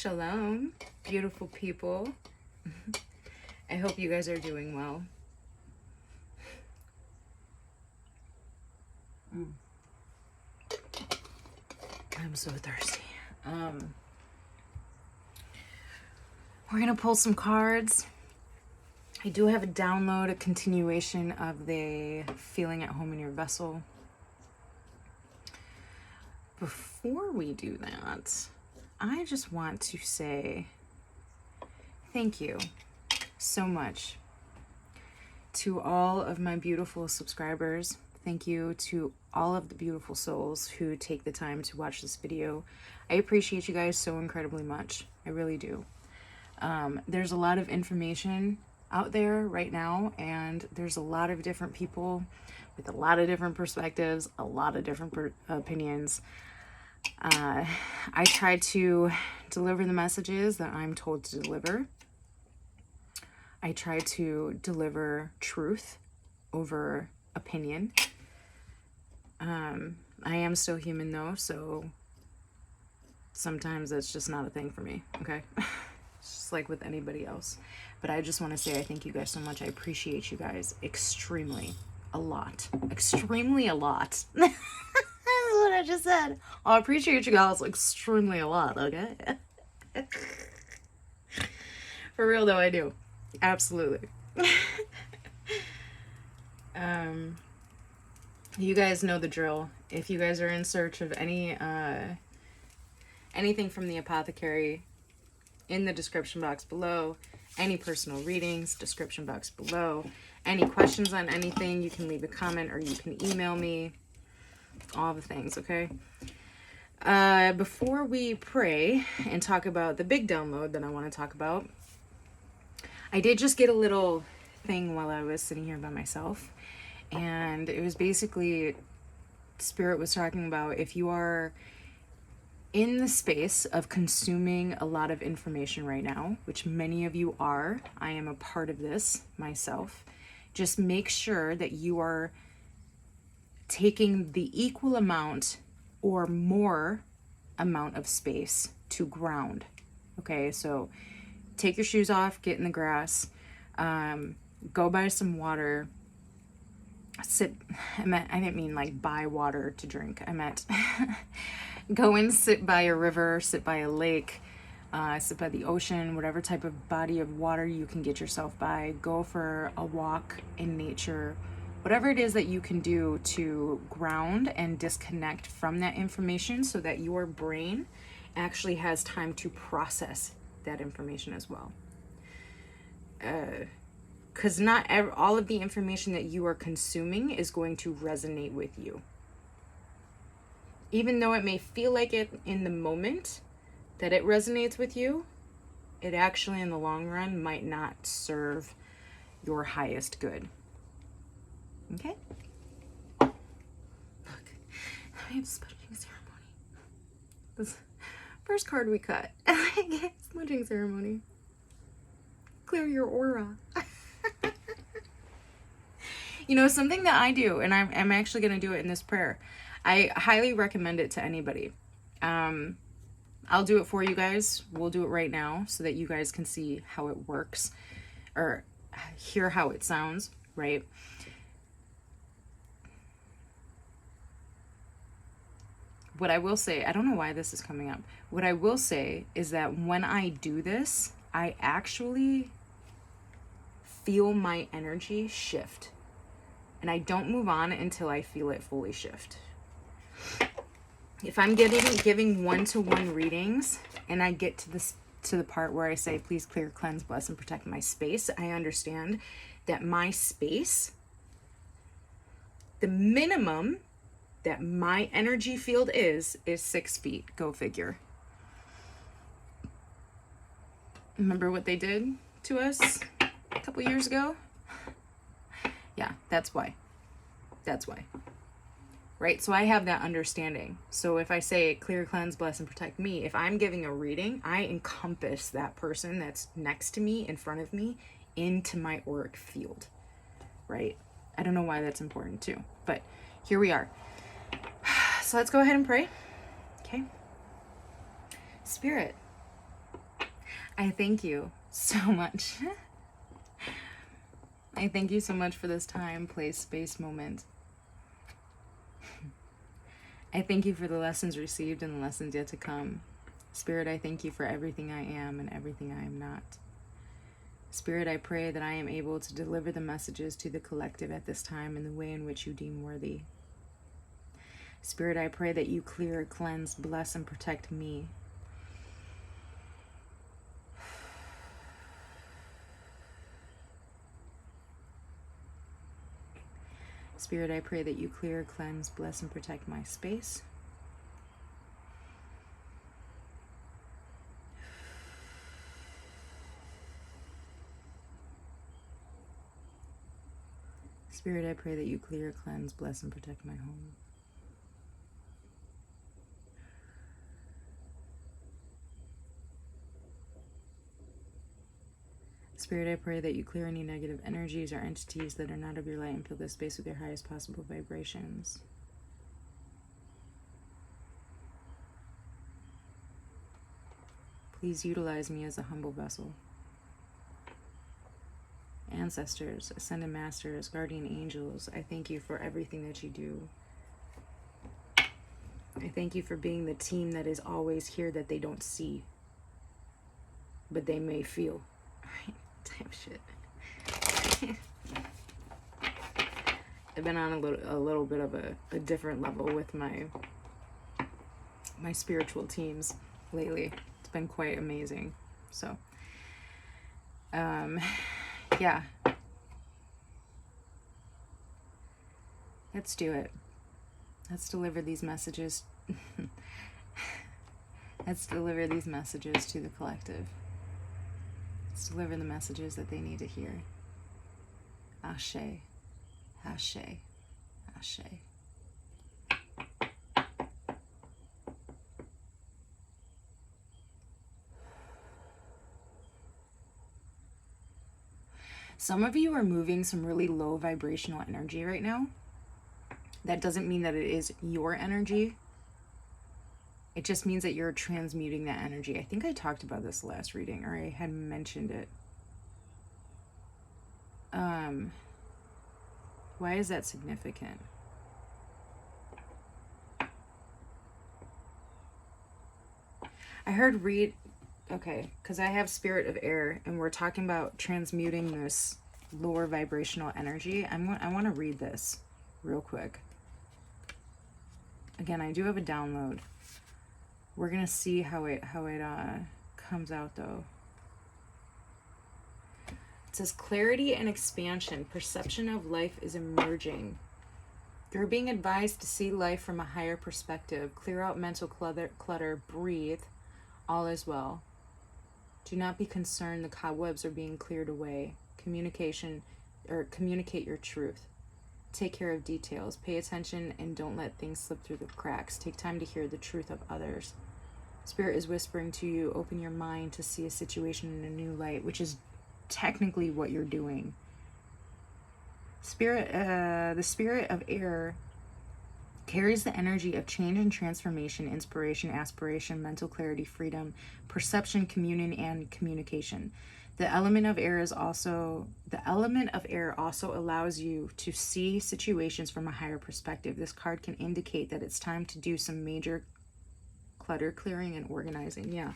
Shalom, beautiful people. I hope you guys are doing well. I'm so thirsty. We're gonna pull some cards. I do have a download, a continuation of the Feeling at Home in Your Vessel. Before we do that, I just want to say thank you so much to all of my beautiful subscribers. Thank you to all of the beautiful souls who take the time to watch this video. I appreciate you guys so incredibly much. I really do. There's a lot of information out there right now, and there's a lot of different people with a lot of different perspectives, a lot of different opinions. I try to deliver the messages that I'm told to deliver. I try to deliver truth over opinion. I am still human though, so sometimes that's just not a thing for me, okay? It's just like with anybody else. But I just want to say I thank you guys so much. I appreciate you guys extremely a lot. Extremely a lot. That's what I just said. I appreciate you guys extremely a lot, okay? For real though, I do. Absolutely. You guys know the drill. If you guys are in search of anything from the apothecary, in the description box below, any personal readings, description box below, any questions on anything, you can leave a comment or you can email me, all the things, okay? Before we pray and talk about the big download that I want to talk about, I did just get a little thing while I was sitting here by myself, and it was basically, Spirit was talking about if you are in the space of consuming a lot of information right now, which many of you are, I am a part of this myself, just make sure that you are taking the equal amount or more amount of space to ground. Okay, so take your shoes off, get in the grass, go buy some water, I didn't mean like buy water to drink. I meant go and sit by a river, sit by a lake, sit by the ocean, whatever type of body of water you can get yourself by. Go for a walk in nature, whatever it is that you can do to ground and disconnect from that information so that your brain actually has time to process that information as well. Because not all of the information that you are consuming is going to resonate with you. Even though it may feel like it in the moment that it resonates with you, it actually in the long run might not serve your highest good. Okay? Look, I have smudging ceremony. This first card we cut. Smudging ceremony. Clear your aura. You know, something that I do, and I'm actually going to do it in this prayer. I highly recommend it to anybody. I'll do it for you guys. We'll do it right now so that you guys can see how it works or hear how it sounds, right? What I will say, I don't know why this is coming up. What I will say is that when I do this, I actually feel my energy shift. And I don't move on until I feel it fully shift. If I'm giving one-to-one readings and I get to the part where I say, please clear, cleanse, bless, and protect my space, I understand that my space, the minimum that my energy field is 6 feet. Go figure. Remember what they did to us a couple years ago? Yeah, that's why. That's why. Right? So I have that understanding. So if I say clear, cleanse, bless, and protect me, if I'm giving a reading, I encompass that person that's next to me, in front of me, into my auric field. Right? I don't know why that's important too, but here we are. So let's go ahead and pray. Okay? Spirit, I thank you so much. I thank you so much for this time, place, space, moment. I thank you for the lessons received and the lessons yet to come. Spirit, I thank you for everything I am and everything I am not. Spirit, I pray that I am able to deliver the messages to the collective at this time in the way in which you deem worthy. Spirit, I pray that you clear, cleanse, bless, and protect me. Spirit, I pray that you clear, cleanse, bless, and protect my space. Spirit, I pray that you clear, cleanse, bless, and protect my home. Spirit, I pray that you clear any negative energies or entities that are not of your light and fill this space with your highest possible vibrations. Please utilize me as a humble vessel. Ancestors, ascended masters, guardian angels, I thank you for everything that you do. I thank you for being the team that is always here that they don't see, but they may feel. Right? Type shit. I've been on a little bit of a different level with my spiritual teams lately. It's been quite amazing. So, yeah. Let's do it. Let's deliver these messages. Let's deliver these messages to the collective. Let's deliver the messages that they need to hear. Ashe. Ashe. Ashe. Some of you are moving some really low vibrational energy right now. That doesn't mean that it is your energy. It just means that you're transmuting that energy. I think I talked about this last reading, or I had mentioned it. Why is that significant? I heard okay, because I have spirit of air, and we're talking about transmuting this lower vibrational energy. I want to read this real quick. Again, I do have a download. We're gonna see how it comes out though. It says clarity and expansion. Perception of life is emerging. You're being advised to see life from a higher perspective. Clear out mental clutter. Breathe. All is well. Do not be concerned. The cobwebs are being cleared away. Communicate your truth. Take care of details. Pay attention and don't let things slip through the cracks. Take time to hear the truth of others. Spirit is whispering to you, open your mind to see a situation in a new light, which is technically what you're doing. The spirit of air carries the energy of change and transformation, inspiration, aspiration, mental clarity, freedom, perception, communion, and communication. The element of air also allows you to see situations from a higher perspective. This card can indicate that it's time to do some major clutter clearing and organizing. Yeah.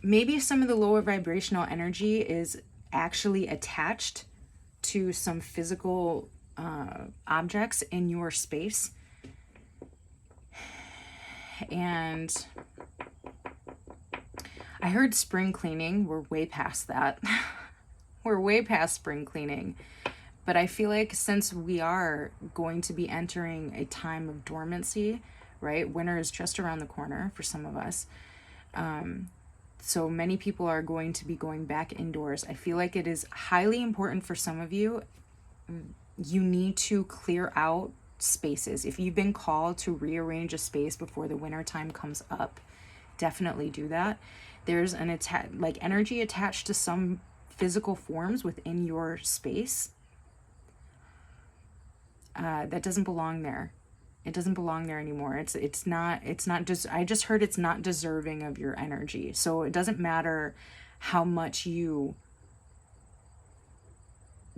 Maybe some of the lower vibrational energy is actually attached to some physical objects in your space. And I heard spring cleaning. We're way past that. We're way past spring cleaning. But I feel like since we are going to be entering a time of dormancy, right? Winter is just around the corner for some of us. So many people are going to be going back indoors. I feel like it is highly important for some of you. You need to clear out spaces. If you've been called to rearrange a space before the winter time comes up, definitely do that. There's an energy attached to some physical forms within your space that doesn't belong there. It doesn't belong there anymore. It's not just, I just heard it's not deserving of your energy. So it doesn't matter how much you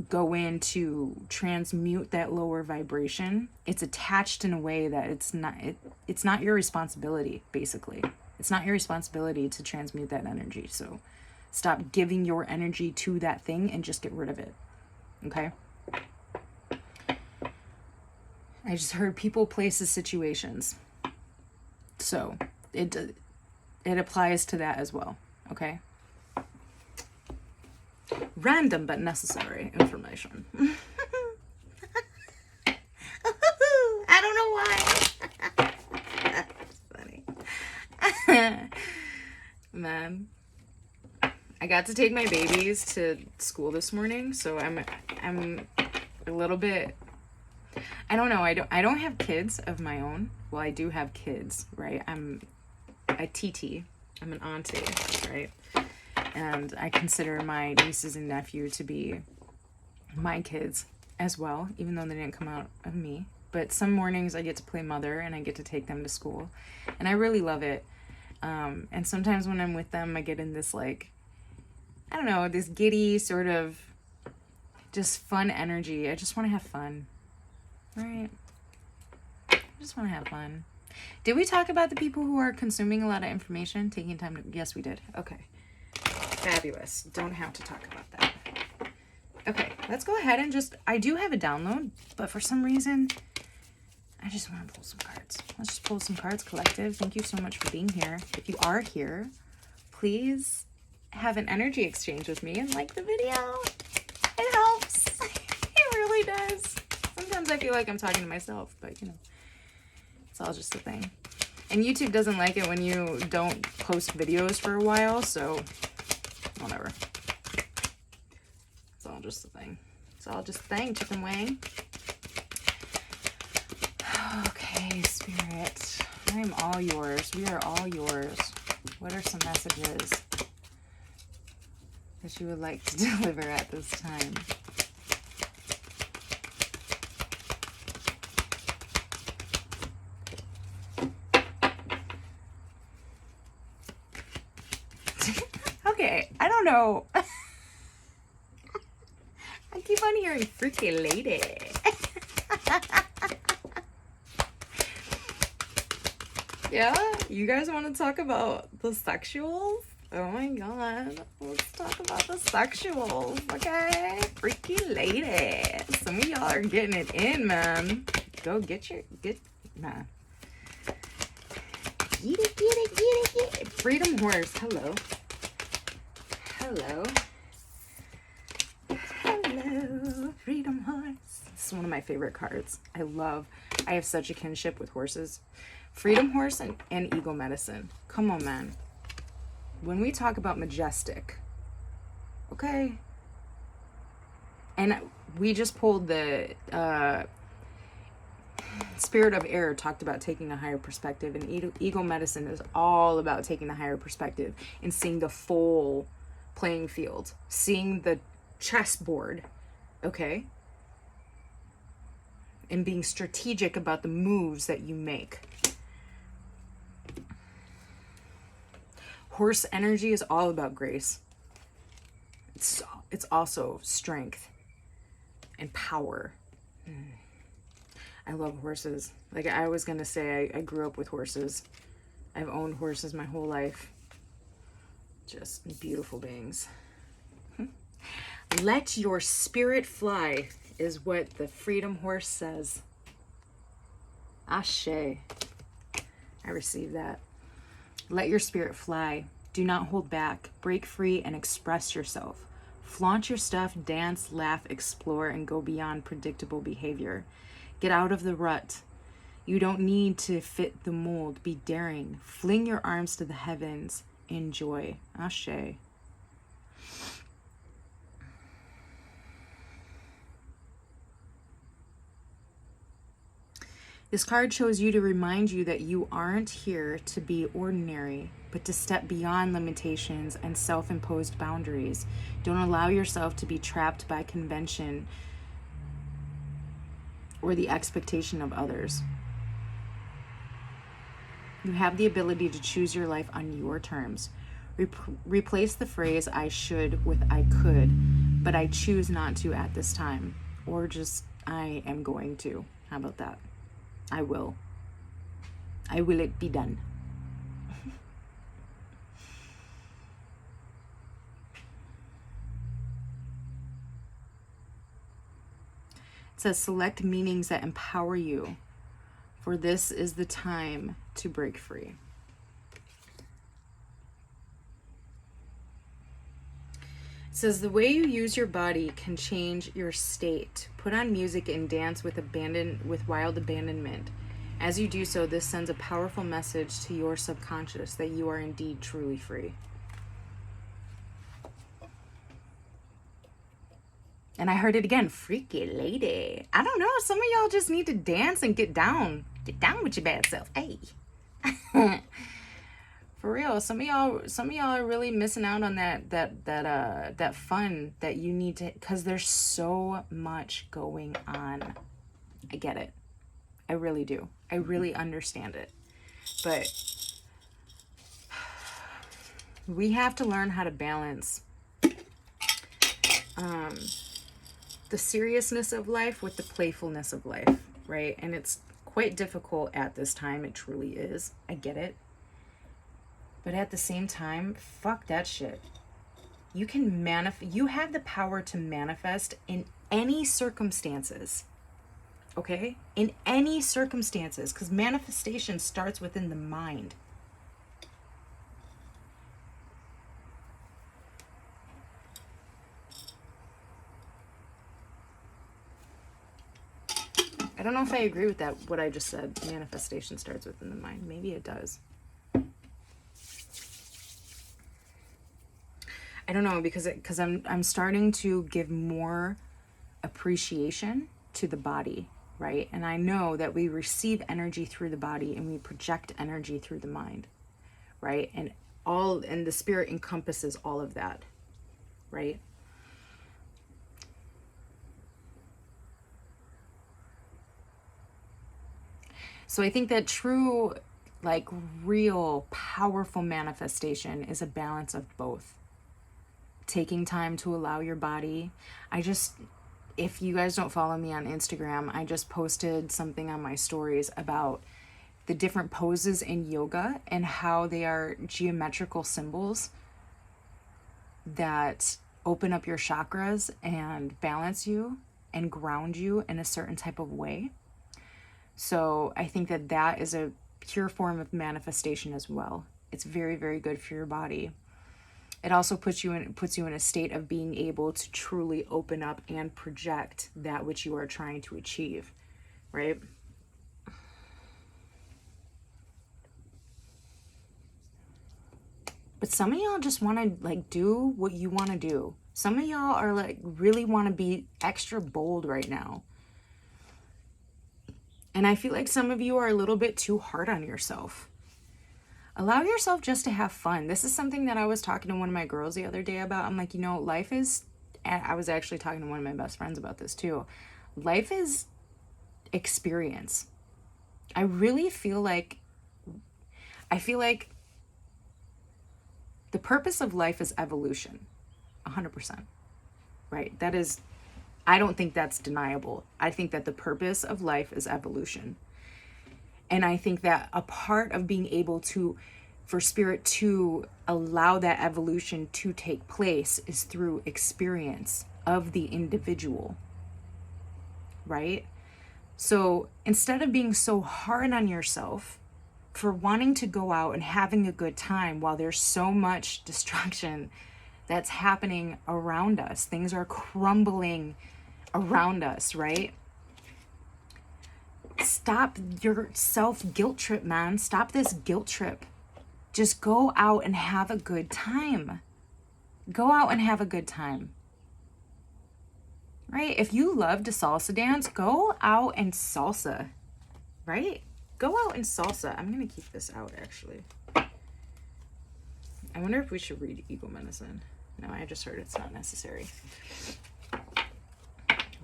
go in to transmute that lower vibration. It's attached in a way that it's not your responsibility, basically. It's not your responsibility to transmute that energy. So stop giving your energy to that thing and just get rid of it. Okay? I just heard people, places, situations. So it applies to that as well. Okay? Random but necessary information. I don't know why. That's funny. Man, I got to take my babies to school this morning, so I'm a little bit, I don't know, I don't have kids of my own. Well, I do have kids, right? I'm a TT. I'm an auntie, right? And I consider my nieces and nephew to be my kids as well, even though they didn't come out of me. But some mornings I get to play mother and I get to take them to school. And I really love it. And sometimes when I'm with them, I get in this, like, I don't know, this giddy sort of just fun energy. I just want to have fun. Right? I just want to have fun. Did we talk about the people who are consuming a lot of information, taking time to... Yes, we did. Okay. Fabulous. Don't have to talk about that. Okay, let's go ahead and just... I do have a download, but for some reason, I just want to pull some cards. Let's just pull some cards, collective. Thank you so much for being here. If you are here, please have an energy exchange with me and like the video. It helps. It really does. Sometimes I feel like I'm talking to myself, but you know, it's all just a thing. And YouTube doesn't like it when you don't post videos for a while, so whatever. It's all just a thing. It's all just a thing, chicken wing. Okay, Spirit. I am all yours. We are all yours. What are some messages that you would like to deliver at this time? Okay, I don't know. I keep on hearing freaky lady. Yeah, you guys want to talk about the sexuals? Oh my god, let's talk about the sexuals, okay? Freaky lady. Some of y'all are getting it in, man. Go get, nah. Get it. Freedom horse, hello. Hello, freedom horse. This is one of my favorite cards. I have such a kinship with horses. Freedom horse and ego medicine. Come on, man. When we talk about majestic, okay? And we just pulled the Spirit of Air, talked about taking a higher perspective, and ego medicine is all about taking a higher perspective and seeing the full playing field, seeing the chessboard, okay? And being strategic about the moves that you make. Horse energy is all about grace. It's also strength and power. I love horses. Like I was gonna say, I grew up with horses. I've owned horses my whole life. Just beautiful beings. Let your spirit fly is what the freedom horse says. Ashe. I receive that. Let your spirit fly. Do not hold back. Break free and express yourself. Flaunt your stuff, dance, laugh, explore, and go beyond predictable behavior. Get out of the rut. You don't need to fit the mold. Be daring. Fling your arms to the heavens. Enjoy. Ashe. This card shows you to remind you that you aren't here to be ordinary, but to step beyond limitations and self-imposed boundaries. Don't allow yourself to be trapped by convention or the expectation of others. You have the ability to choose your life on your terms. Replace the phrase I should with I could, but I choose not to at this time. Or just I am going to. How about that? I will. I will it be done. It says select meanings that empower you, for this is the time to break free. It says the way you use your body can change your state. Put on music and dance with wild abandonment. As you do so, this sends a powerful message to your subconscious that you are indeed truly free. And I heard it again, freaky lady. I don't know, some of y'all just need to dance and get down. Get down with your bad self. Hey. For real, some of y'all are really missing out on that fun that you need to, because there's so much going on. I get it. I really do. I really understand it. But we have to learn how to balance the seriousness of life with the playfulness of life, right? And it's quite difficult at this time. It truly is. I get it. But at the same time, fuck that shit. You can you have the power to manifest in any circumstances. Okay? In any circumstances, because manifestation starts within the mind. I don't know if I agree with that, what I just said. Manifestation starts within the mind. Maybe it does. I don't know, because I'm starting to give more appreciation to the body, right? And I know that we receive energy through the body and we project energy through the mind, right? And the spirit encompasses all of that, right? So I think that true, like real powerful manifestation is a balance of both. Taking time to allow your body. If you guys don't follow me on Instagram, I just posted something on my stories about the different poses in yoga and how they are geometrical symbols that open up your chakras and balance you and ground you in a certain type of way. So I think that is a pure form of manifestation as well. It's very, very good for your body. It also puts you in a state of being able to truly open up and project that which you are trying to achieve, right? But some of y'all just want to like do what you want to do. Some of y'all are like really want to be extra bold right now. And I feel like some of you are a little bit too hard on yourself. Allow yourself just to have fun. This is something that I was talking to one of my girls the other day about. I'm like, life is, and I was actually talking to one of my best friends about this too. Life is experience. I really feel like, the purpose of life is evolution. 100%. Right? I don't think that's deniable. I think that the purpose of life is evolution. And I think that a part of being able for spirit to allow that evolution to take place is through experience of the individual, right? So instead of being so hard on yourself for wanting to go out and having a good time while there's so much destruction that's happening around us, things are crumbling around us, right? Stop your self-guilt trip, man. Stop this guilt trip. Just go out and have a good time. Go out and have a good time. Right? If you love to salsa dance, go out and salsa. Right? Go out and salsa. I'm going to keep this out, actually. I wonder if we should read Ego Medicine. No, I just heard it's not necessary.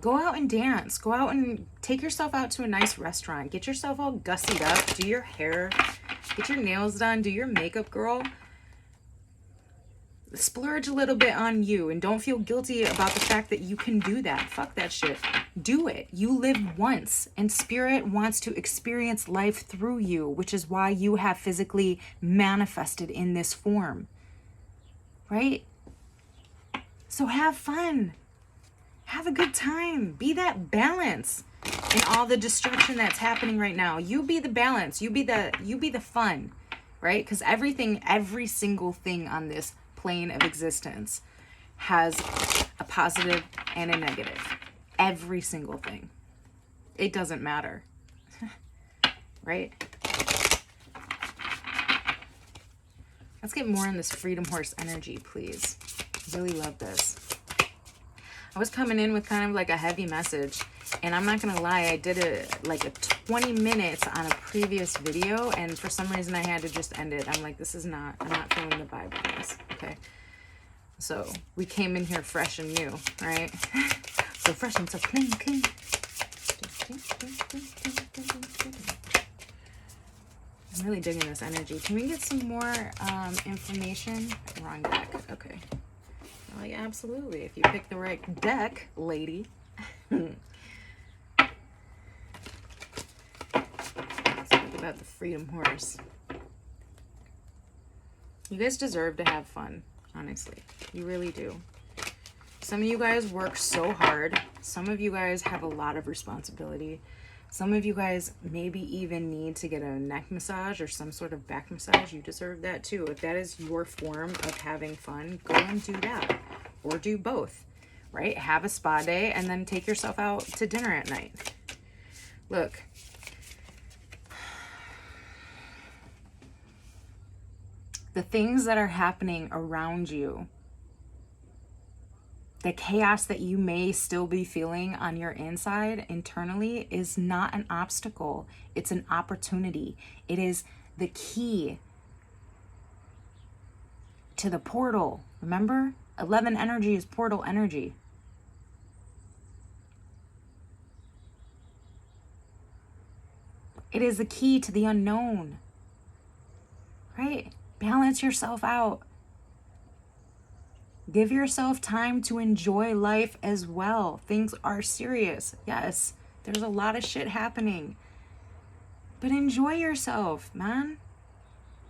Go out and dance. Go out and take yourself out to a nice restaurant. Get yourself all gussied up. Do your hair. Get your nails done. Do your makeup, girl. Splurge a little bit on you, and don't feel guilty about the fact that you can do that. Fuck that shit. Do it. You live once, and spirit wants to experience life through you, which is why you have physically manifested in this form, right? So have fun. Have a good time. Be that balance in all the destruction that's happening right now. You be the balance. You be the fun, right? Because every single thing on this plane of existence has a positive and a negative. Every single thing. It doesn't matter. Right? Let's get more on this freedom horse energy, please. Really love this. I was coming in with kind of like a heavy message, and I'm not gonna lie, I did a 20 minutes on a previous video, and for some reason I had to just end it. I'm like, I'm not feeling the vibe on this. Okay, so we came in here fresh and new, right? So fresh and so clean. I'm really digging this energy. Can we get some more information? Wrong deck. Okay. Like, absolutely. If you pick the right deck, lady. Let's talk about the freedom horse. You guys deserve to have fun, honestly. You really do. Some of you guys work so hard. Some of you guys have a lot of responsibility. Some of you guys maybe even need to get a neck massage or some sort of back massage. You deserve that too. If that is your form of having fun, go and do that. Or do both, right? Have a spa day and then take yourself out to dinner at night. Look. The things that are happening around you, the chaos that you may still be feeling on your inside internally is not an obstacle. It's an opportunity. It is the key to the portal. Remember? 11 energy is portal energy. It is the key to the unknown. Right? Balance yourself out. Give yourself time to enjoy life as well. Things are serious. Yes, there's a lot of shit happening. But enjoy yourself, man.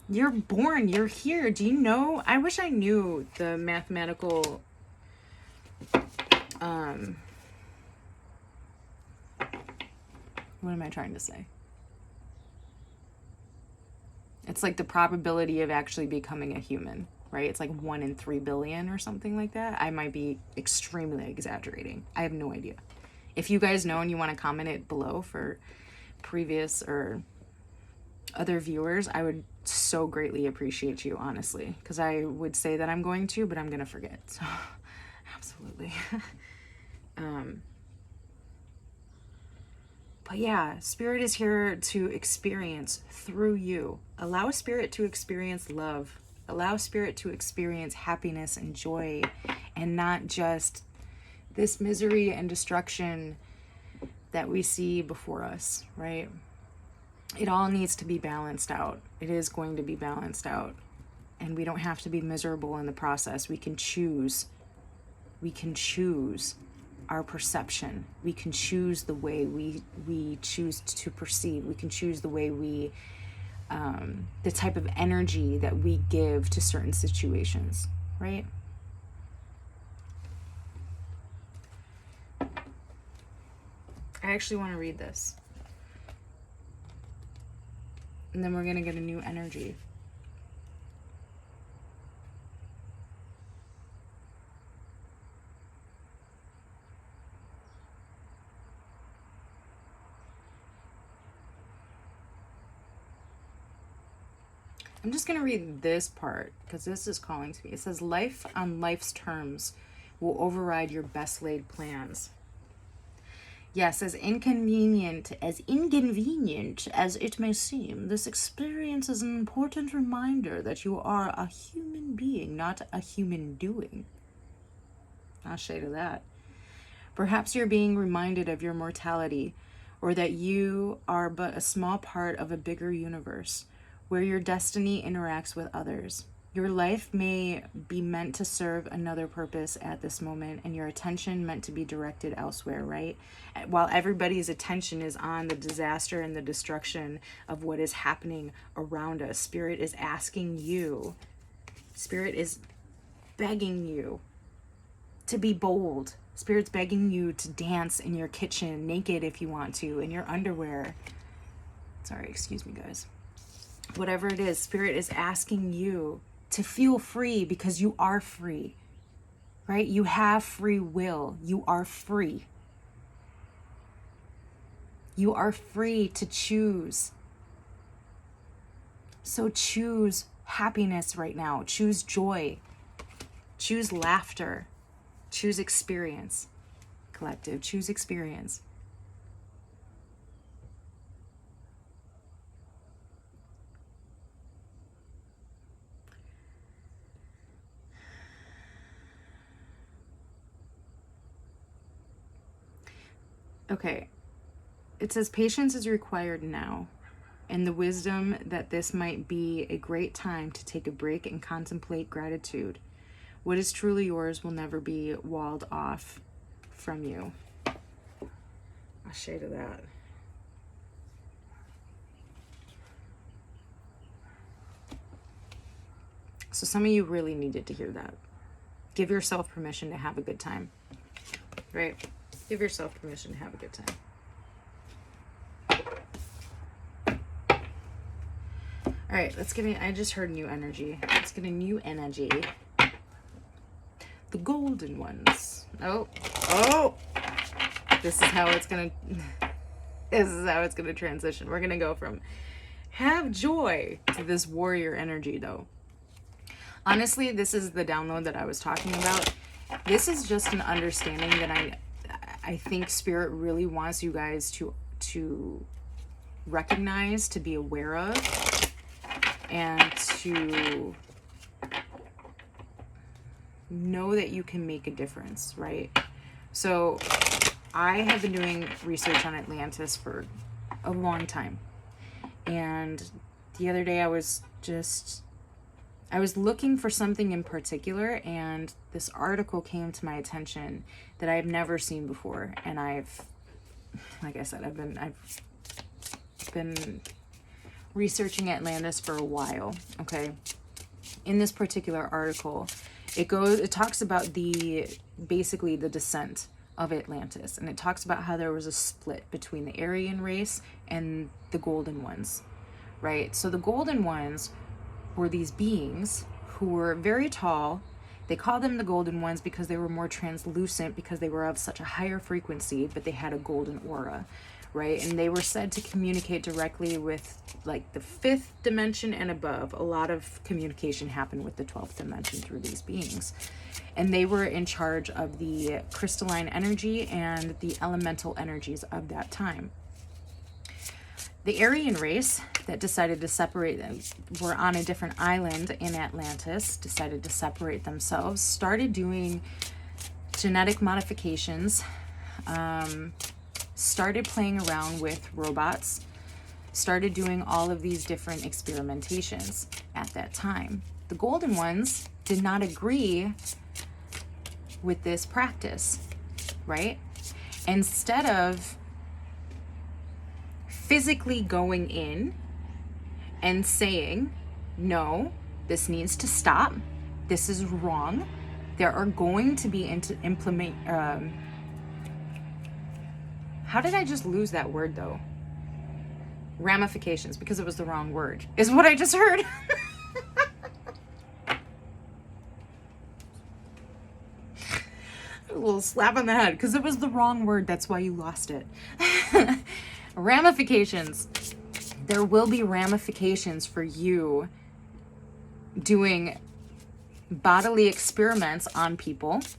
You're born. You're here. Do you know? I wish I knew the mathematical... what am I trying to say? It's like the probability of actually becoming a human, right? It's like 1 in 3 billion or something like that. I might be extremely exaggerating. I have no idea. If you guys know and you want to comment it below for previous or other viewers, I would so greatly appreciate you, honestly, because I would say that I'm going to, but I'm going to forget. So, absolutely. But yeah, Spirit is here to experience through you. Allow Spirit to experience love. Allow Spirit to experience happiness and joy, and not just this misery and destruction that we see before us, right? It all needs to be balanced out. It is going to be balanced out. And we don't have to be miserable in the process. We can choose. We can choose our perception. We can choose the way we choose to perceive. We can choose the way we, the type of energy that we give to certain situations, right? I actually want to read this. And then we're going to get a new energy. I'm just going to read this part because this is calling to me. It says, life on life's terms will override your best laid plans. Yes, as inconvenient as it may seem, this experience is an important reminder that you are a human being, not a human doing. I'll shade of that. Perhaps you're being reminded of your mortality, or that you are but a small part of a bigger universe, where your destiny interacts with others. Your life may be meant to serve another purpose at this moment, and your attention meant to be directed elsewhere, right? While everybody's attention is on the disaster and the destruction of what is happening around us, Spirit is asking you, Spirit is begging you to be bold. Spirit's begging you to dance in your kitchen, naked if you want to, in your underwear. Sorry, excuse me, guys. Whatever it is, Spirit is asking you to feel free, because you are free, right? You have free will. You are free. You are free to choose. So choose happiness right now. Choose joy. Choose laughter. Choose experience. Collective, choose experience. Okay, it says patience is required now, and the wisdom that this might be a great time to take a break and contemplate gratitude. What is truly yours will never be walled off from you. I'll shade of that. So some of you really needed to hear that. Give yourself permission to have a good time, right? Give yourself permission to have a good time. All right, let's get in. I just heard new energy. Let's get a new energy. The golden ones. Oh. This is how it's gonna transition. We're gonna go from have joy to this warrior energy, though. Honestly, this is the download that I was talking about. This is just an understanding that I think Spirit really wants you guys to recognize, to be aware of, and to know that you can make a difference, right? So I have been doing research on Atlantis for a long time. And the other day I was looking for something in particular, and this article came to my attention that I've never seen before. And like I said, I've been researching Atlantis for a while, okay? In this particular article, it talks about basically the descent of Atlantis, and it talks about how there was a split between the Aryan race and the Golden Ones, right? So the Golden Ones were these beings who were very tall. They called them the Golden Ones because they were more translucent, because they were of such a higher frequency, but they had a golden aura, right? And they were said to communicate directly with like the 5th dimension and above. A lot of communication happened with the 12th dimension through these beings. And they were in charge of the crystalline energy and the elemental energies of that time. The Aryan race that decided to separate them were on a different island in Atlantis, decided to separate themselves, started doing genetic modifications, started playing around with robots, started doing all of these different experimentations at that time. The Golden Ones did not agree with this practice, right? Instead of physically going in and saying, no, this needs to stop, this is wrong, there are going to be how did I just lose that word though? Ramifications, because it was the wrong word, is what I just heard. A little slap on the head, because it was the wrong word, that's why you lost it. Ramifications. There will be ramifications for you doing bodily experiments on people's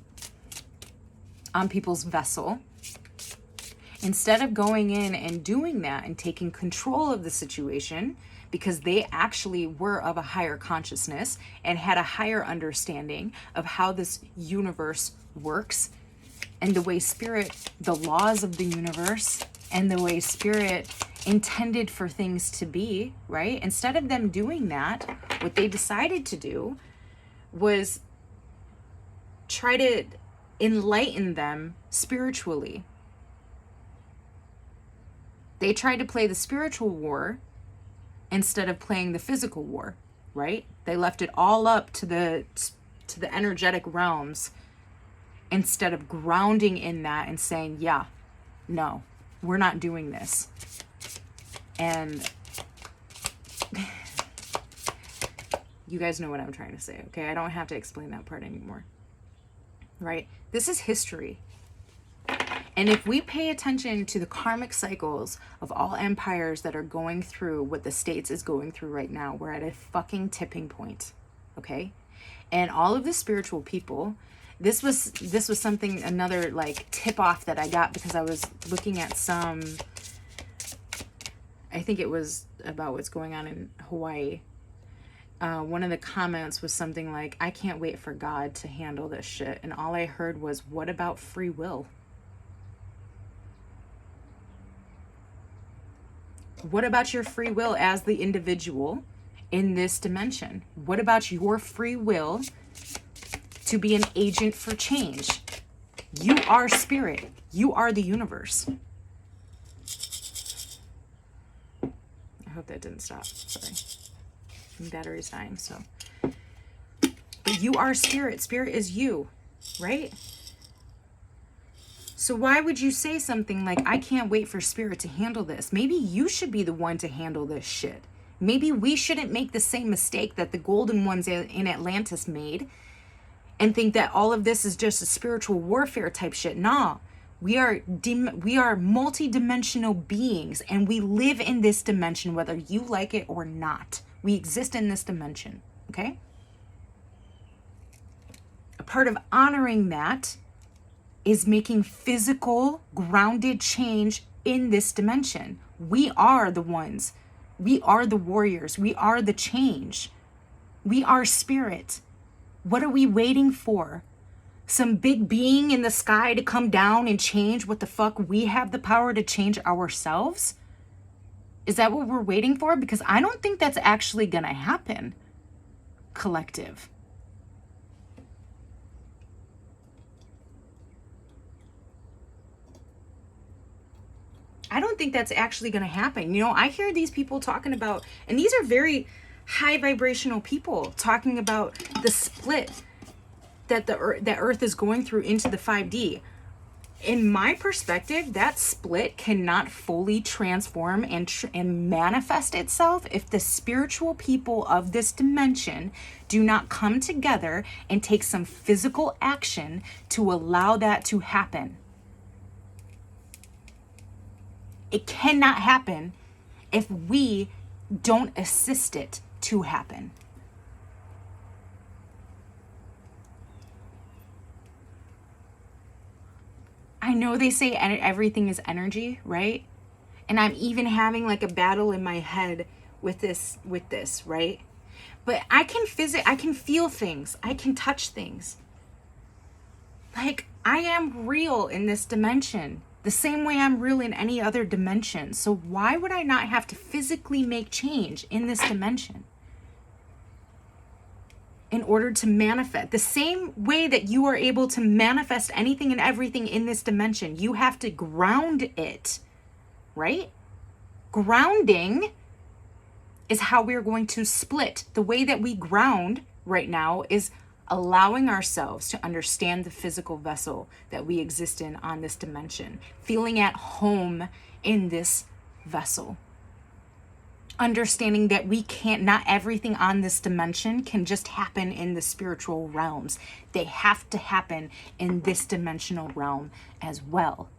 vessel. Instead of going in and doing that and taking control of the situation, because they actually were of a higher consciousness and had a higher understanding of how this universe works and the way Spirit, the laws of the universe, and the way Spirit intended for things to be, right? Instead of them doing that, what they decided to do was try to enlighten them spiritually. They tried to play the spiritual war instead of playing the physical war, right? They left it all up to the energetic realms instead of grounding in that and saying, yeah, no, we're not doing this. And you guys know what I'm trying to say, okay? I don't have to explain that part anymore, right? This is history. And if we pay attention to the karmic cycles of all empires that are going through what the States is going through right now, we're at a fucking tipping point, okay? And all of the spiritual people, this was something, another like tip off that I got because I was looking at some, I think it was about what's going on in Hawaii. One of the comments was something like, I can't wait for God to handle this shit. And all I heard was, what about free will? What about your free will as the individual in this dimension? What about your free will to be an agent for change? You are spirit. You are the universe. I hope that didn't stop. Sorry. My battery's dying, so. But you are spirit. Spirit is you, right? So why would you say something like, I can't wait for spirit to handle this? Maybe you should be the one to handle this shit. Maybe we shouldn't make the same mistake that the golden ones in Atlantis made and think that all of this is just a spiritual warfare type shit. Nah, we are multi-dimensional beings, and we live in this dimension whether you like it or not. We exist in this dimension, okay? A part of honoring that is making physical, grounded change in this dimension. We are the ones. We are the warriors. We are the change. We are spirit. What are we waiting for? Some big being in the sky to come down and change what the fuck we have the power to change ourselves? Is that what we're waiting for? Because I don't think that's actually gonna happen, collective. I don't think that's actually going to happen. You know, I hear these people talking about, and these are very high vibrational people talking about the split that that Earth is going through into the 5D. In my perspective, that split cannot fully transform and manifest itself if the spiritual people of this dimension do not come together and take some physical action to allow that to happen. It cannot happen if we don't assist it to happen. I know they say everything is energy, right? And I'm even having like a battle in my head with this, right? But I can feel things. I can touch things. Like, I am real in this dimension, the same way I'm real in any other dimension. So why would I not have to physically make change in this dimension in order to manifest? The same way that you are able to manifest anything and everything in this dimension, you have to ground it, right? Grounding is how we're going to split. The way that we ground right now is allowing ourselves to understand the physical vessel that we exist in on this dimension, feeling at home in this vessel, understanding that not everything on this dimension can just happen in the spiritual realms. They have to happen in this dimensional realm as well.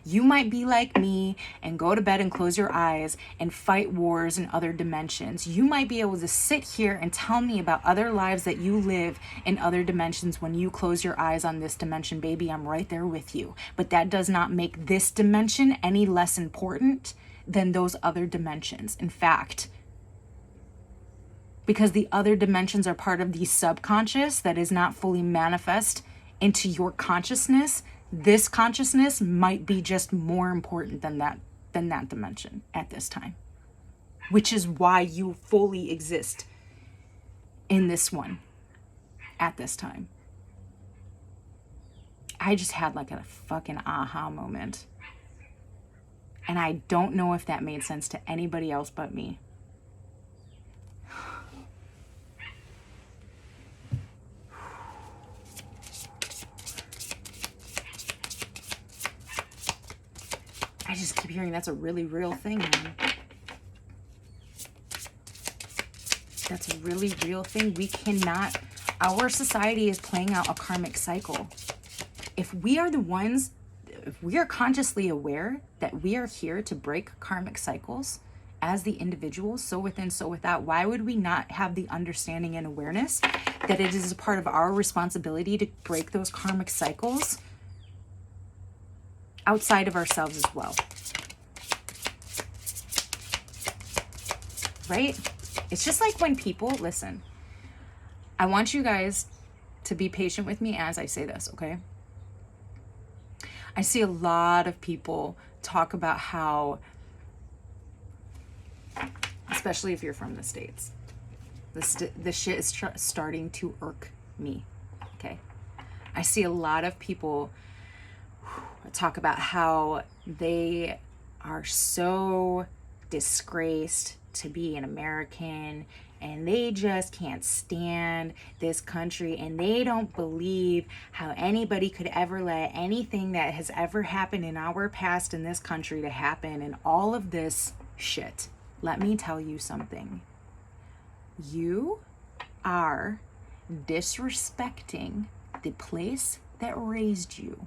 You might be like me and go to bed and close your eyes and fight wars in other dimensions. You might be able to sit here and tell me about other lives that you live in other dimensions when you close your eyes on this dimension. Baby, I'm right there with you. But that does not make this dimension any less important than those other dimensions. In fact, because the other dimensions are part of the subconscious that is not fully manifest into your consciousness, this consciousness might be just more important than than that dimension at this time, which is why you fully exist in this one at this time. I just had like a fucking aha moment. And I don't know if that made sense to anybody else but me. I just keep hearing that's a really real thing, man. That's a really real thing. We cannot, our society is playing out a karmic cycle. If we are the ones, if we are consciously aware that we are here to break karmic cycles as the individuals, so within, so without, why would we not have the understanding and awareness that it is a part of our responsibility to break those karmic cycles outside of ourselves as well? Right? It's just like when people, listen, I want you guys to be patient with me as I say this, okay? I see a lot of people talk about how, especially if you're from the States, the shit is starting to irk me, okay? I see a lot of people talk about how they are so disgraced to be an American, and they just can't stand this country, and they don't believe how anybody could ever let anything that has ever happened in our past in this country to happen, and all of this shit. Let me tell you something. You are disrespecting the place that raised you.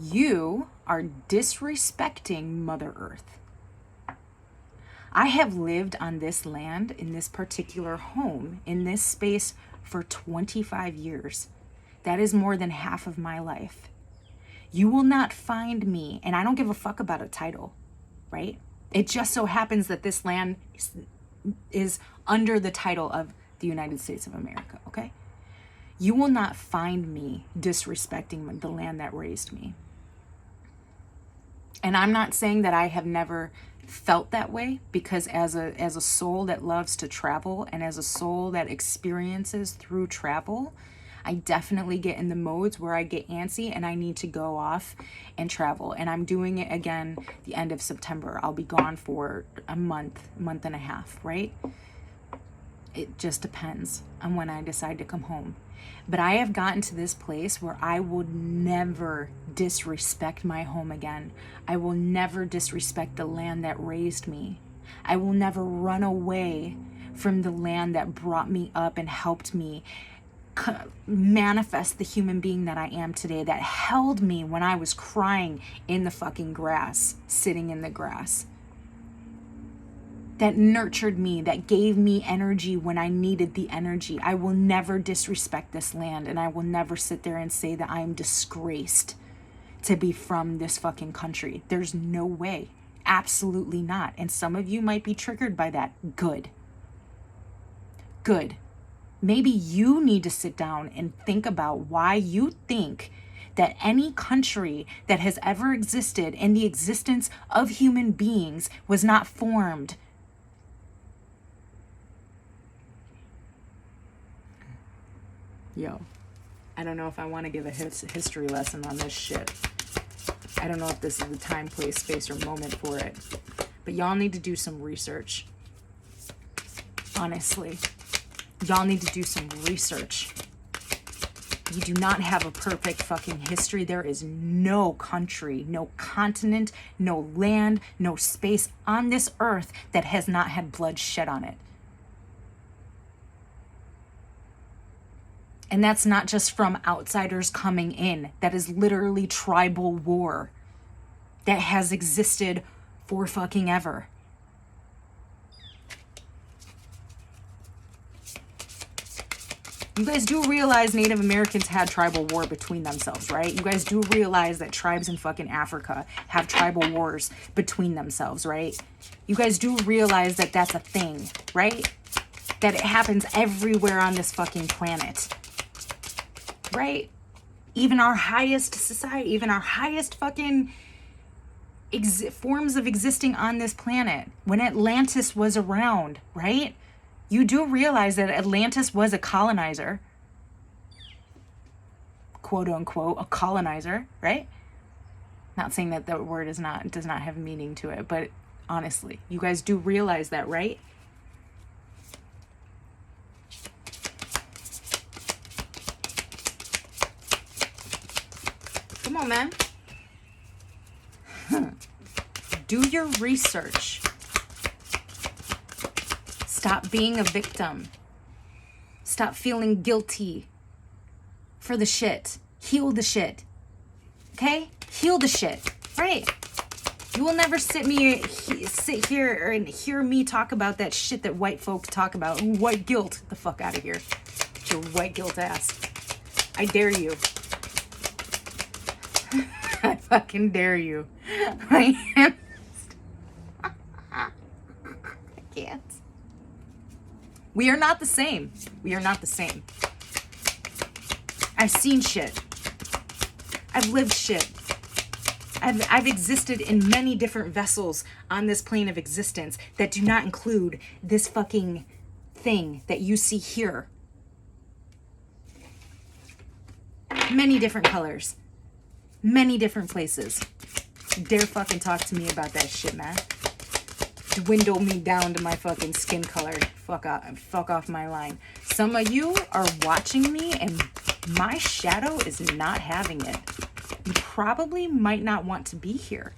You are disrespecting Mother Earth. I have lived on this land, in this particular home, in this space for 25 years. That is more than half of my life. You will not find me, and I don't give a fuck about a title, right? It just so happens that this land is under the title of the United States of America, okay? You will not find me disrespecting the land that raised me. And I'm not saying that I have never felt that way, because as a soul that loves to travel, and as a soul that experiences through travel, I definitely get in the modes where I get antsy and I need to go off and travel. And I'm doing it again the end of September. I'll be gone for a month and a half, right? It just depends on when I decide to come home. But I have gotten to this place where I would never disrespect my home again. I will never disrespect the land that raised me. I will never run away from the land that brought me up and helped me manifest the human being that I am today, that held me when I was crying in the fucking grass, sitting in the grass, that nurtured me, that gave me energy when I needed the energy. I will never disrespect this land, and I will never sit there and say that I am disgraced to be from this fucking country. There's no way. Absolutely not. And some of you might be triggered by that. Good. Good. Maybe you need to sit down and think about why you think that any country that has ever existed in the existence of human beings was not formed. Yo, I don't know if I want to give a history lesson on this shit. I don't know if this is the time, place, space, or moment for it. But y'all need to do some research. Honestly. Y'all need to do some research. You do not have a perfect fucking history. There is no country, no continent, no land, no space on this earth that has not had blood shed on it. And that's not just from outsiders coming in. That is literally tribal war that has existed for fucking ever. You guys do realize Native Americans had tribal war between themselves, right? You guys do realize that tribes in fucking Africa have tribal wars between themselves, right? You guys do realize that that's a thing, right? That it happens everywhere on this fucking planet, right? even our highest society, even our highest fucking forms of existing on this planet, when Atlantis was around, right? You do realize that Atlantis was a colonizer, quote unquote, a colonizer, right? Not saying that the word does not have meaning to it, but honestly, you guys do realize that, right? Come on, man. Do your research. Stop being a victim. Stop feeling guilty for the shit. Heal the shit. Okay? Heal the shit. Right? You will never sit here and hear me talk about that shit that white folks talk about. Ooh, white guilt. Get the fuck out of here. Get your white guilt ass. I dare you. I fucking dare you. I can't. We are not the same. We are not the same. I've seen shit. I've lived shit. I've existed in many different vessels on this plane of existence that do not include this fucking thing that you see here. Many different colors. Many different places. Dare fucking talk to me about that shit, man. Dwindle me down to my fucking skin color. Fuck off my line. Some of you are watching me and my shadow is not having it. You probably might not want to be here,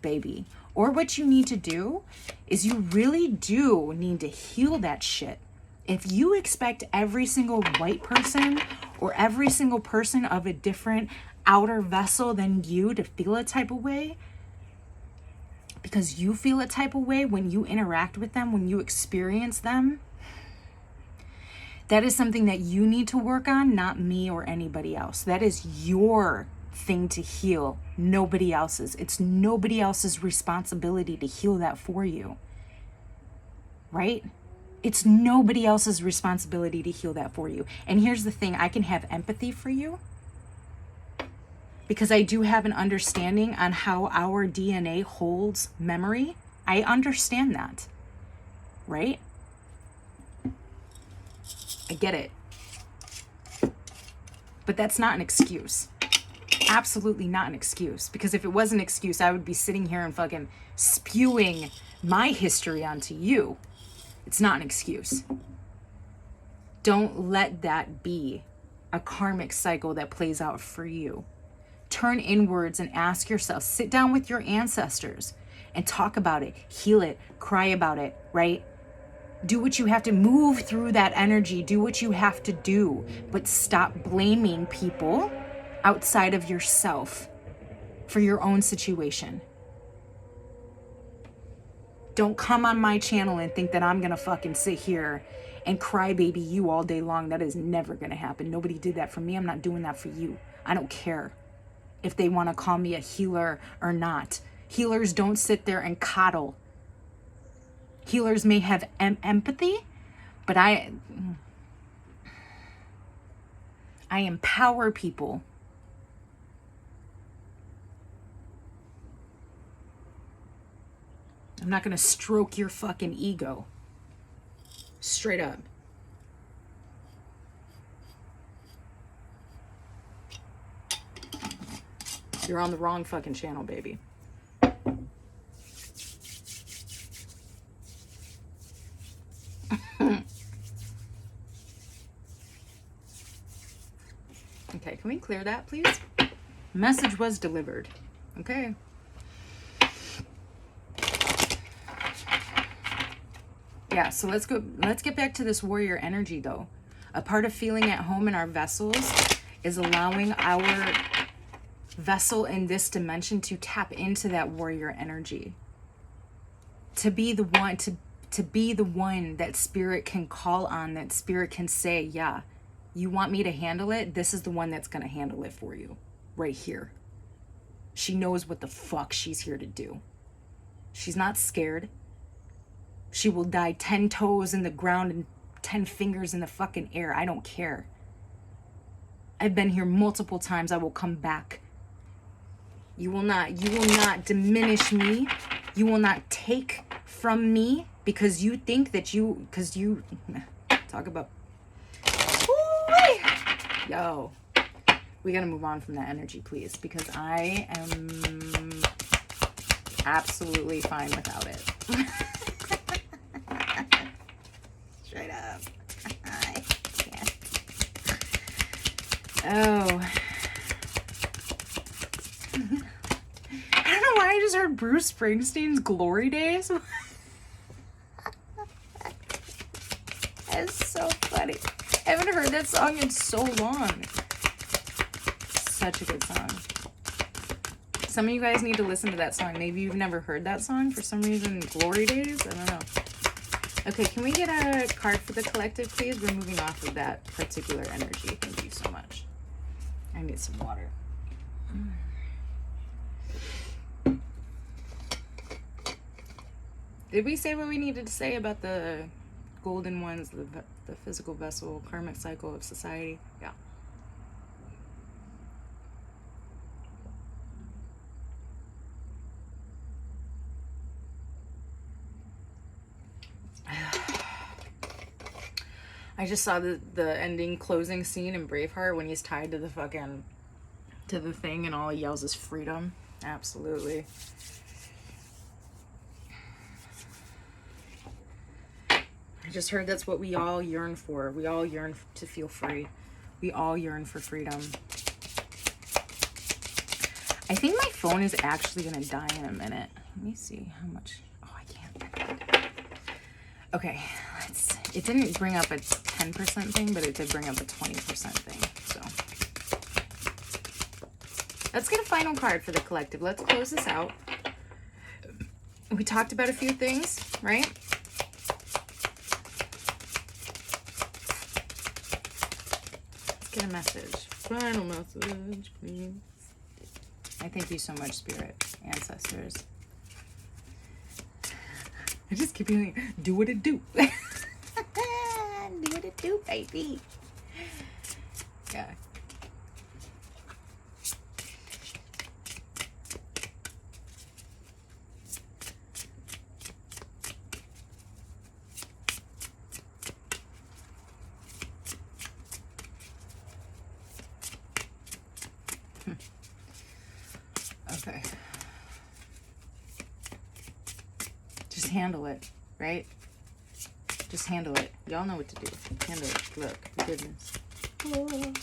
baby. Or what you need to do is you really do need to heal that shit. If you expect every single white person or every single person of a different outer vessel than you to feel a type of way, because you feel a type of way when you interact with them, when you experience them, that is something that you need to work on, not me or anybody else. That is your thing to heal, nobody else's. It's nobody else's responsibility to heal that for you, right? It's nobody else's responsibility to heal that for you. And here's the thing, I can have empathy for you because I do have an understanding on how our DNA holds memory. I understand that, right? I get it. But that's not an excuse. Absolutely not an excuse. Because if it was an excuse, I would be sitting here and fucking spewing my history onto you. It's not an excuse. Don't let that be a karmic cycle that plays out for you. Turn inwards and ask yourself, sit down with your ancestors and talk about it, heal it, cry about it, right? Do what you have to, move through that energy, do what you have to do, but stop blaming people outside of yourself for your own situation. Don't come on my channel and think that I'm gonna fucking sit here and cry baby you all day long. That is never gonna happen. Nobody did that for me. I'm not doing that for you. I don't care if they want to call me a healer or not. Healers don't sit there and coddle. Healers may have empathy, but I empower people. I'm not going to stroke your fucking ego. Straight up. You're on the wrong fucking channel, baby. Okay, can we clear that, please? Message was delivered. Okay. Yeah, so let's get back to this warrior energy though. A part of feeling at home in our vessels is allowing our vessel in this dimension to tap into that warrior energy. To be the one, to be the one that spirit can call on, that spirit can say, yeah, you want me to handle it? This is the one that's going to handle it for you. Right here. She knows what the fuck she's here to do. She's not scared. She will die 10 toes in the ground and 10 fingers in the fucking air. I don't care. I've been here multiple times. I will come back. You will not diminish me. You will not take from me because you think that because you talk about, ooh, yo, we gotta move on from that energy, please, because I am absolutely fine without it. Straight up. I can't. Oh. I don't know why I just heard Bruce Springsteen's Glory Days. That's so funny. I haven't heard that song in so long. Such a good song. Some of you guys need to listen to that song. Maybe you've never heard that song for some reason. Glory Days? I don't know. Okay, can we get a card for the collective, please? We're moving off of that particular energy. Thank you so much. I need some water. Did we say what we needed to say about the golden ones, the physical vessel, karmic cycle of society? Yeah. I just saw the ending closing scene in Braveheart when he's tied to the thing and all he yells is freedom. Absolutely. I just heard that's what we all yearn for. We all yearn to feel free. We all yearn for freedom. I think my phone is actually going to die in a minute. Let me see how much. Oh, I can't. Okay, it didn't bring up a 10% thing, but it did bring up a 20% thing. So let's get a final card for the collective. Let's close this out. We talked about a few things, right? Let's get a message. Final message, please. I thank you so much, Spirit, ancestors. I just keep hearing, do what it do. Do what it do, baby. Yeah. Okay. Just handle it, right? Just handle it. Y'all know what to do. Handle it. Look, goodness. Oh.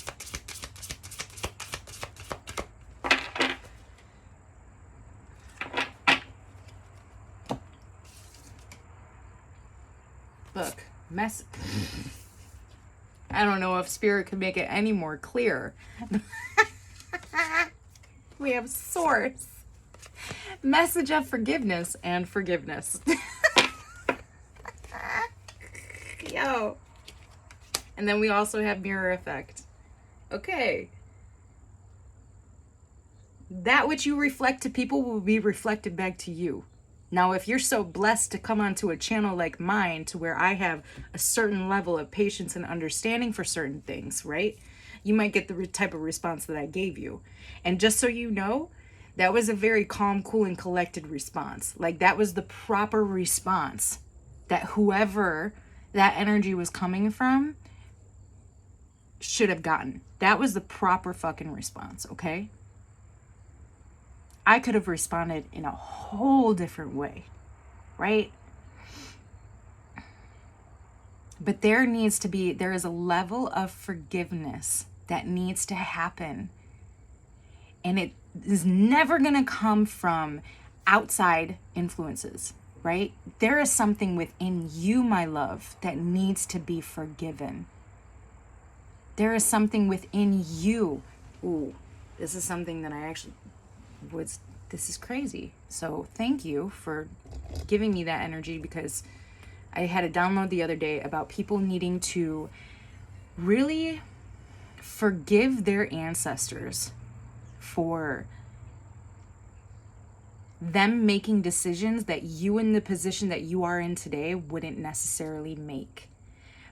Look, mess. I don't know if Spirit could make it any more clear. We have source. Message of forgiveness and forgiveness. Yo. And then we also have mirror effect. Okay. That which you reflect to people will be reflected back to you. Now, if you're so blessed to come onto a channel like mine to where I have a certain level of patience and understanding for certain things, right? You might get the type of response that I gave you. And just so you know, that was a very calm, cool, and collected response. Like, that was the proper response that whoever that energy was coming from should have gotten. That was the proper fucking response, okay? I could have responded in a whole different way, right? But there is a level of forgiveness that needs to happen. And it is never going to come from outside influences, right? There is something within you, my love, that needs to be forgiven. There is something within you. Ooh, this is something that I actually this is crazy. So thank you for giving me that energy, because I had a download the other day about people needing to really forgive their ancestors for them making decisions that you, in the position that you are in today, wouldn't necessarily make.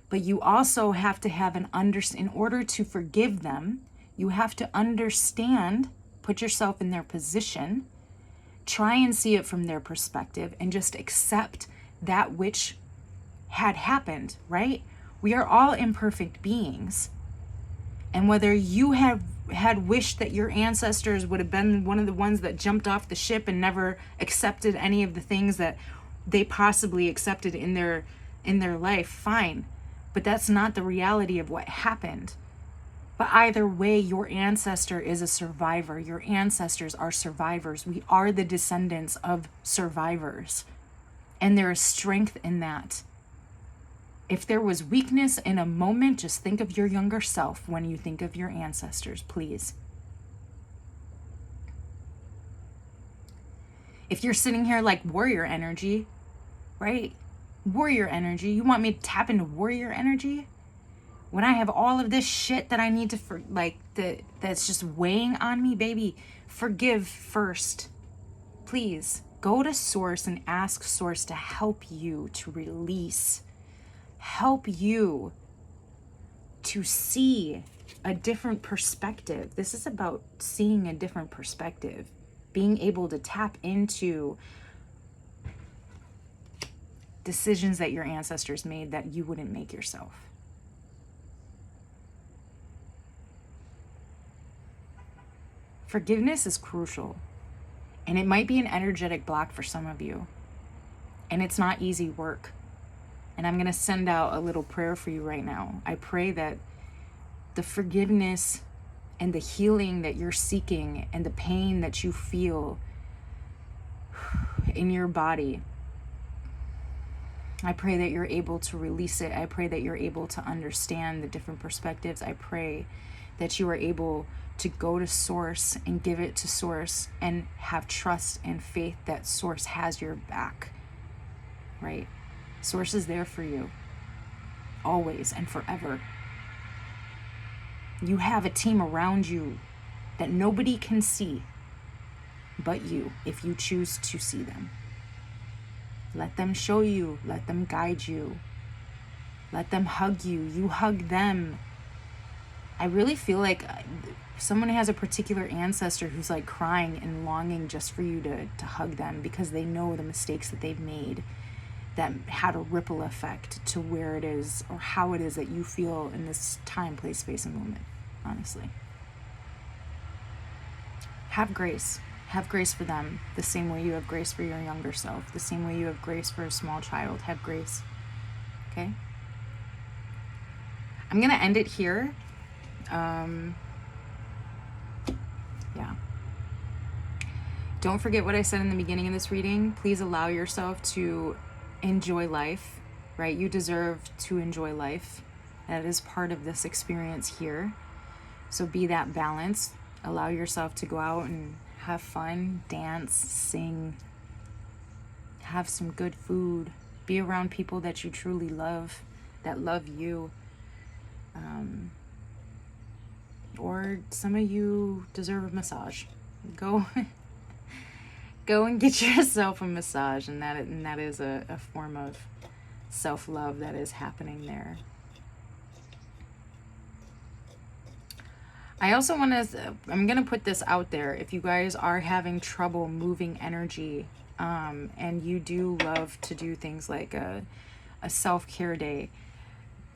But you also have to have in order to forgive them, You have to understand, put yourself in their position, try and see it from their perspective, and just accept that which had happened, right? We are all imperfect beings. And whether you had wished that your ancestors would have been one of the ones that jumped off the ship and never accepted any of the things that they possibly accepted in their life, fine. But that's not the reality of what happened. But either way, your ancestor is a survivor. Your ancestors are survivors. We are the descendants of survivors. And there is strength in that. If there was weakness in a moment, just think of your younger self when you think of your ancestors, please. If you're sitting here like warrior energy, right? Warrior energy. You want me to tap into warrior energy? When I have all of this shit that I need to, that's just weighing on me, baby, forgive first. Please go to Source and ask Source to help you to release. Help you to see a different perspective. This is about seeing a different perspective, being able to tap into decisions that your ancestors made that you wouldn't make yourself. Forgiveness is crucial, and it might be an energetic block for some of you, and it's not easy work. And I'm going to send out a little prayer for you right now. I pray that the forgiveness and the healing that you're seeking and the pain that you feel in your body, I pray that you're able to release it. I pray that you're able to understand the different perspectives. I pray that you are able to go to Source and give it to Source and have trust and faith that Source has your back, right? Source is there for you, always and forever. You have a team around you that nobody can see but you, if you choose to see them. Let them show you, let them guide you, let them hug you, you hug them. I really feel like someone has a particular ancestor who's like crying and longing just for you to hug them, because they know the mistakes that they've made that had a ripple effect to where it is or how it is that you feel in this time, place, space, and moment, honestly. Have grace. Have grace for them the same way you have grace for your younger self, the same way you have grace for a small child. Have grace, okay? I'm going to end it here. Yeah. Don't forget what I said in the beginning of this reading. Please allow yourself to enjoy life, right? You deserve to enjoy life. That is part of this experience here. So be that balance. Allow yourself to go out and have fun, dance, sing, have some good food, be around people that you truly love, that love you. Or some of you deserve a massage. Go and get yourself a massage, and that is a form of self-love that is happening there. I also want to, I'm going to put this out there. If you guys are having trouble moving energy, and you do love to do things like a self-care day,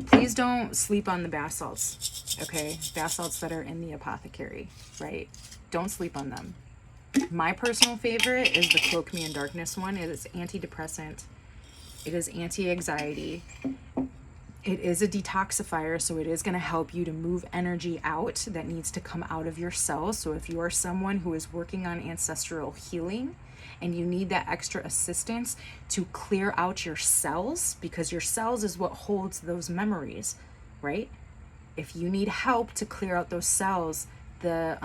please don't sleep on the bath salts, okay? Bath salts that are in the apothecary, right? Don't sleep on them. My personal favorite is the Cloak Me in Darkness one. It is antidepressant. It is anti-anxiety. It is a detoxifier, so it is going to help you to move energy out that needs to come out of your cells. So if you are someone who is working on ancestral healing and you need that extra assistance to clear out your cells, because your cells is what holds those memories, right? If you need help to clear out those cells, the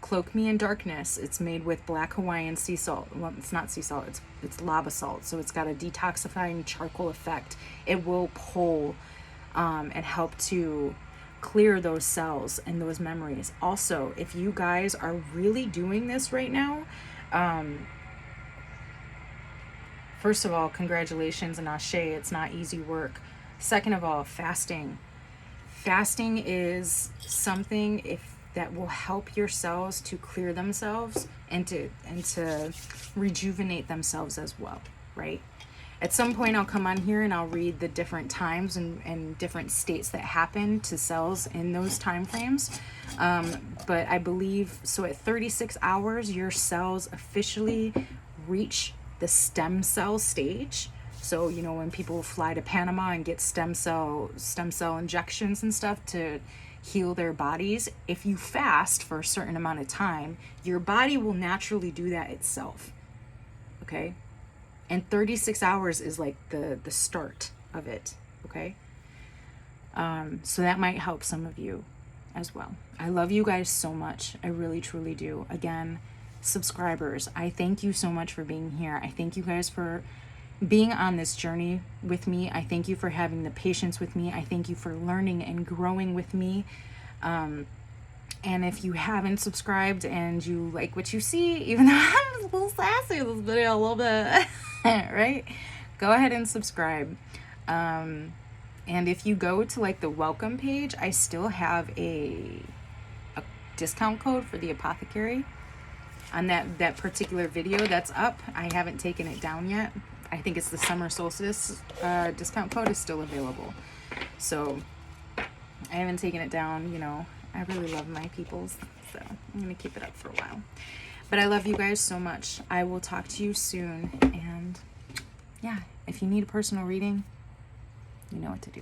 Cloak Me in Darkness, it's made with black Hawaiian sea salt. Well, it's not sea salt, it's lava salt. So it's got a detoxifying charcoal effect. It will pull and help to clear those cells and those memories. Also, if you guys are really doing this right now, first of all, congratulations and ashe, it's not easy work. Second of all, fasting. Fasting is something that will help your cells to clear themselves and to rejuvenate themselves as well, right? At some point I'll come on here and I'll read the different times and different states that happen to cells in those time frames. But I believe, so at 36 hours, your cells officially reach the stem cell stage. So, you know, when people fly to Panama and get stem cell injections and stuff to heal their bodies, if you fast for a certain amount of time, your body will naturally do that itself. Okay? And 36 hours is like the start of it. Okay? So that might help some of you as well. I love you guys so much. I really, truly do. Again, subscribers, I thank you so much for being here. I thank you guys for being on this journey with me. I thank you for having the patience with me. I thank you for learning and growing with me. And if you haven't subscribed and you like what you see, even though I'm a little sassy in this video a little bit, right? Go ahead and subscribe. And if you go to like the welcome page, I still have a discount code for the apothecary on that particular video that's up. I haven't taken it down yet. I think it's the summer solstice discount code is still available. So I haven't taken it down, you know. I really love my peoples, so I'm going to keep it up for a while. But I love you guys so much. I will talk to you soon. And yeah, if you need a personal reading, you know what to do.